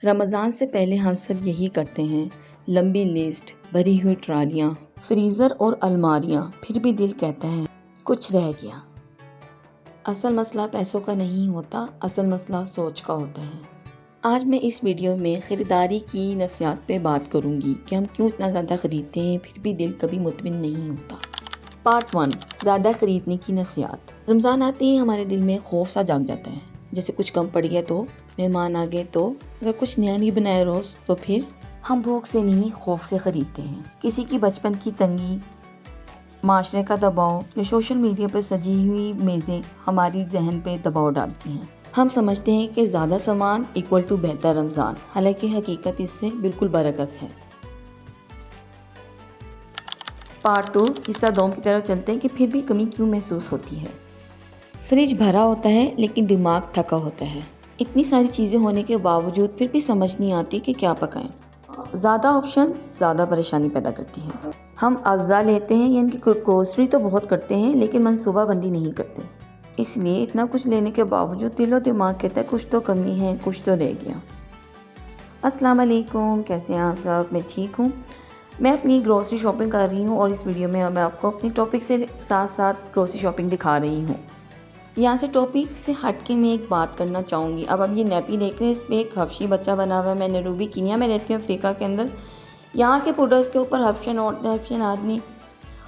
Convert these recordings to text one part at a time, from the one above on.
رمضان سے پہلے ہم سب یہی کرتے ہیں، لمبی لسٹ، بھری ہوئی ٹرالیاں، فریزر اور الماریاں، پھر بھی دل کہتا ہے کچھ رہ گیا۔ اصل مسئلہ پیسوں کا نہیں ہوتا، اصل مسئلہ سوچ کا ہوتا ہے۔ آج میں اس ویڈیو میں خریداری کی نفسیات پہ بات کروں گی کہ ہم کیوں اتنا زیادہ خریدتے ہیں پھر بھی دل کبھی مطمئن نہیں ہوتا۔ پارٹ 1، زیادہ خریدنے کی نفسیات۔ رمضان آتے ہی ہمارے دل میں خوف سا جاگ جاتا ہے، جیسے کچھ کم پڑ گیا تو، مہمان آ گئے تو، اگر کچھ نیا نہیں بنایا روز تو پھر ہم بھوک سے نہیں خوف سے خریدتے ہیں۔ کسی کی بچپن کی تنگی، معاشرے کا دباؤ یا سوشل میڈیا پر سجی ہوئی میزیں ہماری ذہن پہ دباؤ ڈالتی ہیں۔ ہم سمجھتے ہیں کہ زیادہ سامان ایکول ٹو بہتر رمضان، حالانکہ حقیقت اس سے بالکل برعکس ہے۔ پارٹ 2، حصہ 2 کی طرف چلتے ہیں کہ پھر بھی کمی کیوں محسوس ہوتی ہے۔ فریج بھرا ہوتا ہے لیکن دماغ تھکا ہوتا ہے۔ اتنی ساری چیزیں ہونے کے باوجود پھر بھی سمجھ نہیں آتی کہ کیا پکائیں۔ زیادہ آپشن زیادہ پریشانی پیدا کرتی ہے۔ ہم اجزاء لیتے ہیں، یعنی کہ گروسری تو بہت کرتے ہیں لیکن منصوبہ بندی نہیں کرتے۔ اس لیے اتنا کچھ لینے کے باوجود دل و دماغ کہتا ہے کچھ تو کمی ہے، کچھ تو رہ گیا۔ السلام علیکم، کیسے ہیں آپ سب؟ میں ٹھیک ہوں۔ میں اپنی گروسری شاپنگ کر رہی ہوں اور اس ویڈیو میں آپ کو اپنی ٹاپک سے ساتھ ساتھ گروسری شاپنگ دکھا رہی ہوں۔ یہاں سے ٹاپک سے ہٹ کے میں ایک بات کرنا چاہوں گی۔ اب یہ نیپی دیکھ رہے ہیں، اس پہ ایک حبشی بچہ بنا ہوا ہے۔ میں نیروبی کینیا میں رہتی ہوں، افریقہ کے اندر۔ یہاں کے پروڈکٹس کے اوپر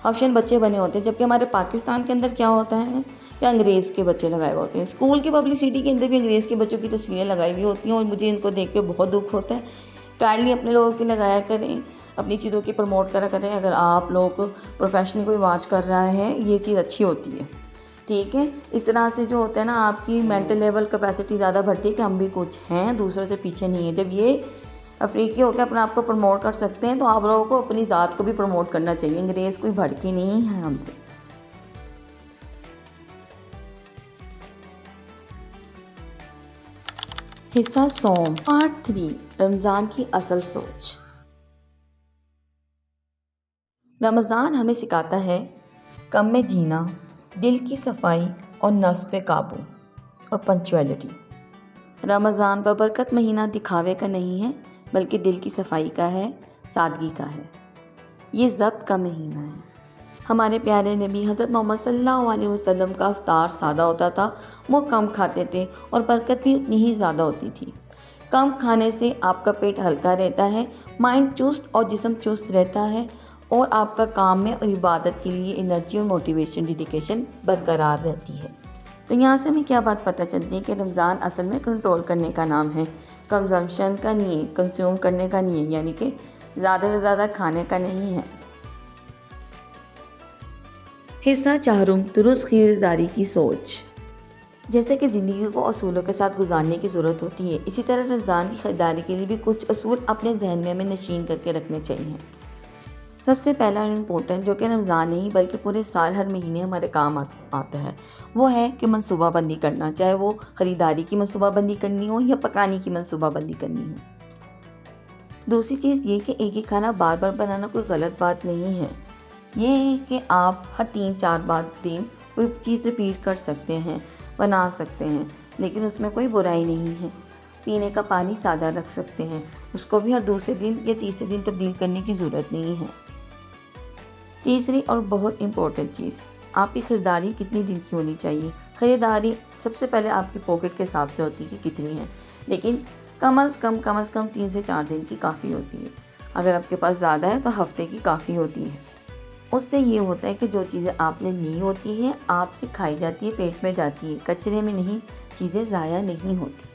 حبشین بچے بنے ہوتے ہیں، جبکہ ہمارے پاکستان کے اندر کیا ہوتا ہے کہ انگریز کے بچے لگائے ہوئے ہوتے ہیں۔ اسکول کی پبلسٹی کے اندر بھی انگریز کے بچوں کی تصویریں لگائی ہوئی ہوتی ہیں اور مجھے ان کو دیکھ کے بہت دکھ ہوتا ہے۔ کائنڈلی اپنے لوگوں کی لگایا کریں، اپنی چیزوں کی پروموٹ کرا کریں۔ اگر آپ لوگ پروفیشنلی کوئی واچ کر رہا ہے، یہ چیز اچھی ہوتی ہے، ٹھیک ہے۔ اس طرح سے جو ہوتا ہے نا، آپ کی مینٹل لیول کیپیسٹی زیادہ بڑھتی ہے کہ ہم بھی کچھ ہیں، دوسروں سے پیچھے نہیں ہیں۔ جب یہ افریقی ہو کے اپنے آپ کو پروموٹ کر سکتے ہیں تو آپ لوگوں کو اپنی ذات کو بھی پروموٹ کرنا چاہیے۔ انگریز کوئی بھڑکی نہیں ہے ہم سے۔ حصہ سوم، پارٹ 3، رمضان کی اصل سوچ۔ رمضان ہمیں سکھاتا ہے کم میں جینا، دل کی صفائی اور نفس پہ قابو اور پنکچویلٹی۔ رمضان ببرکت مہینہ دکھاوے کا نہیں ہے، بلکہ دل کی صفائی کا ہے، سادگی کا ہے۔ یہ ضبط کا مہینہ ہے۔ ہمارے پیارے نبی حضرت محمد صلی اللہ علیہ وسلم کا افطار سادہ ہوتا تھا، وہ کم کھاتے تھے اور برکت بھی اتنی ہی زیادہ ہوتی تھی۔ کم کھانے سے آپ کا پیٹ ہلکا رہتا ہے، مائنڈ چست اور جسم چست رہتا ہے، اور آپ کا کام میں اور عبادت کے لیے انرجی اور موٹیویشن، ڈیڈیکیشن برقرار رہتی ہے۔ تو یہاں سے ہمیں کیا بات پتہ چلتی ہے کہ رمضان اصل میں کنٹرول کرنے کا نام ہے، کنزمپشن کا نہیں ہے، کنزیوم کرنے کا نہیں ہے، یعنی کہ زیادہ سے زیادہ کھانے کا نہیں ہے۔ حصہ 4، درست خریداری کی سوچ۔ جیسے کہ زندگی کو اصولوں کے ساتھ گزارنے کی ضرورت ہوتی ہے، اسی طرح رمضان کی خریداری کے لیے بھی کچھ اصول اپنے ذہن میں ہمیں نشین کر کے رکھنے چاہیے۔ سب سے پہلا امپورٹنٹ، جو کہ رمضان نہیں بلکہ پورے سال ہر مہینے ہمارے کام آتا ہے، وہ ہے کہ منصوبہ بندی کرنا، چاہے وہ خریداری کی منصوبہ بندی کرنی ہو یا پکانے کی منصوبہ بندی کرنی ہو۔ دوسری چیز یہ کہ ایک ہی کھانا بار بار بنانا کوئی غلط بات نہیں ہے۔ یہ ہے کہ آپ ہر 3-4 دن کوئی چیز ریپیٹ کر سکتے ہیں، بنا سکتے ہیں، لیکن اس میں کوئی برائی نہیں ہے۔ پینے کا پانی سادہ رکھ سکتے ہیں، اس کو بھی ہر دوسرے دن یا تیسرے دن تبدیل کرنے کی ضرورت نہیں ہے۔ تیسری اور بہت امپورٹنٹ چیز، آپ کی خریداری کتنی دن کی ہونی چاہیے۔ خریداری سب سے پہلے آپ کی پاکٹ کے حساب سے ہوتی ہے کہ کتنی ہے، لیکن کم از کم 3 سے 4 دن کی کافی ہوتی ہے۔ اگر آپ کے پاس زیادہ ہے تو ہفتے کی کافی ہوتی ہے۔ اس سے یہ ہوتا ہے کہ جو چیزیں آپ نے لی ہوتی ہیں آپ سے کھائی جاتی ہے، پیٹ میں جاتی ہے، کچرے میں نہیں، چیزیں ضائع نہیں ہوتی۔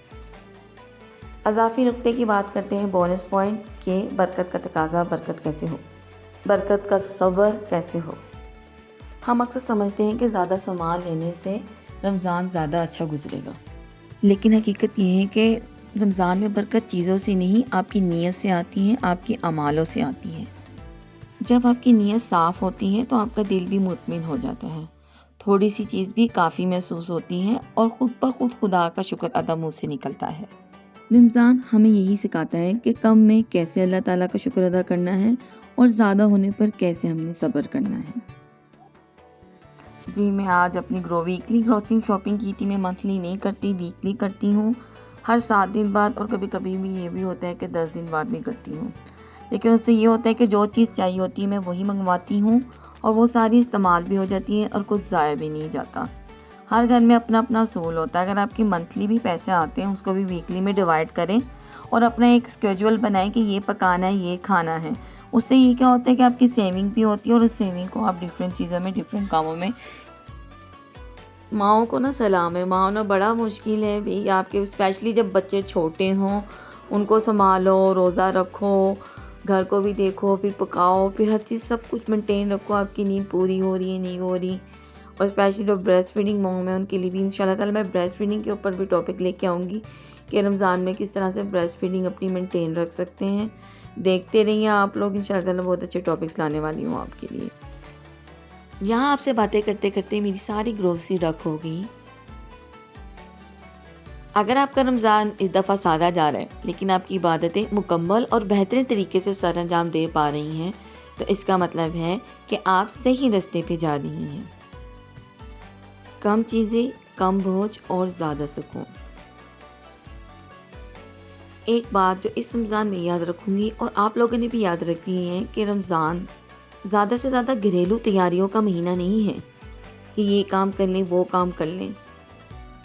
اضافی نقطے کی بات کرتے ہیں، بونس پوائنٹ، کہ برکت کا تقاضا برکت کیسے ہو، برکت کا تصور کیسے ہو۔ ہم اکثر سمجھتے ہیں کہ زیادہ سامان لینے سے رمضان زیادہ اچھا گزرے گا، لیکن حقیقت یہ ہے کہ رمضان میں برکت چیزوں سے نہیں، آپ کی نیت سے آتی ہے، آپ کی اعمالوں سے آتی ہے۔ جب آپ کی نیت صاف ہوتی ہے تو آپ کا دل بھی مطمئن ہو جاتا ہے، تھوڑی سی چیز بھی کافی محسوس ہوتی ہے اور خود بخود خدا کا شکر ادا منہ سے نکلتا ہے۔ رمضان ہمیں یہی سکھاتا ہے کہ کم میں کیسے اللہ تعالیٰ کا شکر ادا کرنا ہے اور زیادہ ہونے پر کیسے ہم نے صبر کرنا ہے۔ جی، میں آج اپنی ویکلی گروسری شاپنگ کی تھی۔ میں منتھلی نہیں کرتی، ویکلی کرتی ہوں۔ ہر 7 دن بعد، اور کبھی کبھی بھی یہ بھی ہوتا ہے کہ 10 دن بعد بھی کرتی ہوں، لیکن اس سے یہ ہوتا ہے کہ جو چیز چاہیے ہوتی ہے میں وہی منگواتی ہوں، اور وہ ساری استعمال بھی ہو جاتی ہے اور کچھ ضائع بھی نہیں جاتا۔ ہر گھر میں اپنا اپنا اصول ہوتا ہے، اگر آپ کی منتھلی بھی پیسے آتے ہیں اس کو بھی ویکلی میں ڈیوائڈ کریں اور اپنا ایک اسکیجول بنائیں کہ یہ پکانا ہے، یہ کھانا ہے۔ اس سے یہ کیا ہوتا ہے کہ آپ کی سیونگ بھی ہوتی ہے، اور اس سیونگ کو آپ ڈفرینٹ چیزوں میں، ڈفرینٹ کاموں میں۔ ماؤں کو نا سلام ہے، ماؤں نا بڑا مشکل ہے بھی آپ کے، اسپیشلی جب بچے چھوٹے ہوں، ان کو سنبھالو، روزہ رکھو، گھر کو بھی دیکھو، پھر پکاؤ، پھر ہر چیز سب کچھ مینٹین رکھو، آپ کی نیند پوری ہو رہی ہے نہیں ہو رہی۔ اور اسپیشلی جو بریسٹ فیڈنگ مام ہے ان کے لیے بھی انشاءاللہ تعالی میں بریسٹ فیڈنگ کے اوپر بھی ٹاپک لے کے آؤں گی کہ رمضان میں کس طرح سے بریسٹ فیڈنگ اپنی مینٹین رکھ سکتے ہیں۔ دیکھتے رہیے آپ لوگ، انشاءاللہ تعالی بہت اچھے ٹاپکس لانے والی ہوں آپ کے لیے۔ یہاں آپ سے باتیں کرتے کرتے میری ساری گروسری رکھ ہو گئی۔ اگر آپ کا رمضان اس دفعہ سادہ جا رہا ہے لیکن آپ کی عبادتیں مکمل اور بہترین طریقے سے سر انجام دے پا رہی ہیں، تو اس کا مطلب ہے کہ آپ صحیح راستے پہ جا رہی ہیں۔ کم چیزیں، کم بوجھ اور زیادہ سکون۔ ایک بات جو اس رمضان میں یاد رکھوں گی اور آپ لوگوں نے بھی یاد رکھنی ہے کہ رمضان زیادہ سے زیادہ گھریلو تیاریوں کا مہینہ نہیں ہے کہ یہ کام کر لیں وہ کام کر لیں،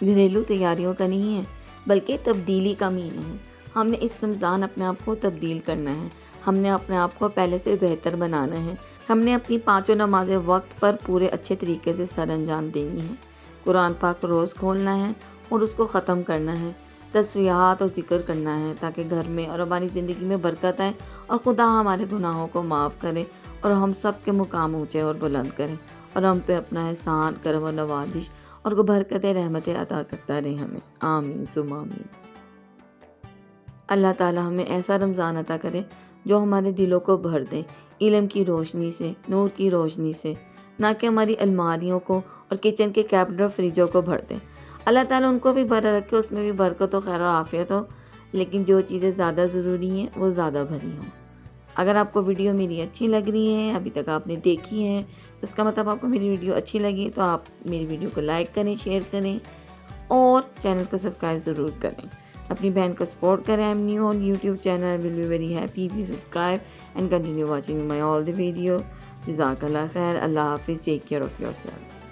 گھریلو تیاریوں کا نہیں ہے، بلکہ تبدیلی کا مہینہ ہے۔ ہم نے اس رمضان اپنے آپ کو تبدیل کرنا ہے، ہم نے اپنے آپ کو پہلے سے بہتر بنانا ہے، ہم نے اپنی 5 نمازیں وقت پر پورے اچھے طریقے سے سر انجام دینی ہے، قرآن پاک روز کھولنا ہے اور اس کو ختم کرنا ہے، تسبیحات اور ذکر کرنا ہے تاکہ گھر میں اور ہماری زندگی میں برکت آئے اور خدا ہمارے گناہوں کو معاف کرے اور ہم سب کے مقام اونچے اور بلند کریں، اور ہم پہ اپنا احسان، کرم و نوازش اور برکت رحمتیں عطا کرتا رہے ہمیں۔ آمین ثم آمین۔ اللہ تعالی ہمیں ایسا رمضان عطا کرے جو ہمارے دلوں کو بھر دے علم کی روشنی سے، نور کی روشنی سے، نہ کہ ہماری الماریوں کو اور کچن کے کیبنٹ اور فریجوں کو بھر دے۔ اللہ تعالیٰ ان کو بھی بھرا رکھے، اس میں بھی برکت و خیر و عافیت ہو، لیکن جو چیزیں زیادہ ضروری ہیں وہ زیادہ بھری ہوں۔ اگر آپ کو ویڈیو میری اچھی لگ رہی ہے، ابھی تک آپ نے دیکھی ہے، اس کا مطلب آپ کو میری ویڈیو اچھی لگی، تو آپ میری ویڈیو کو لائک کریں، شیئر کریں اور چینل کو سبسکرائب ضرور کریں۔ اپنی بہن کو سپورٹ کریں۔ I am new on YouTube channel, I will be very happy if you subscribe and continue watching my all the video۔ جزاک اللہ خیر۔ اللہ حافظ۔ Take care of your self.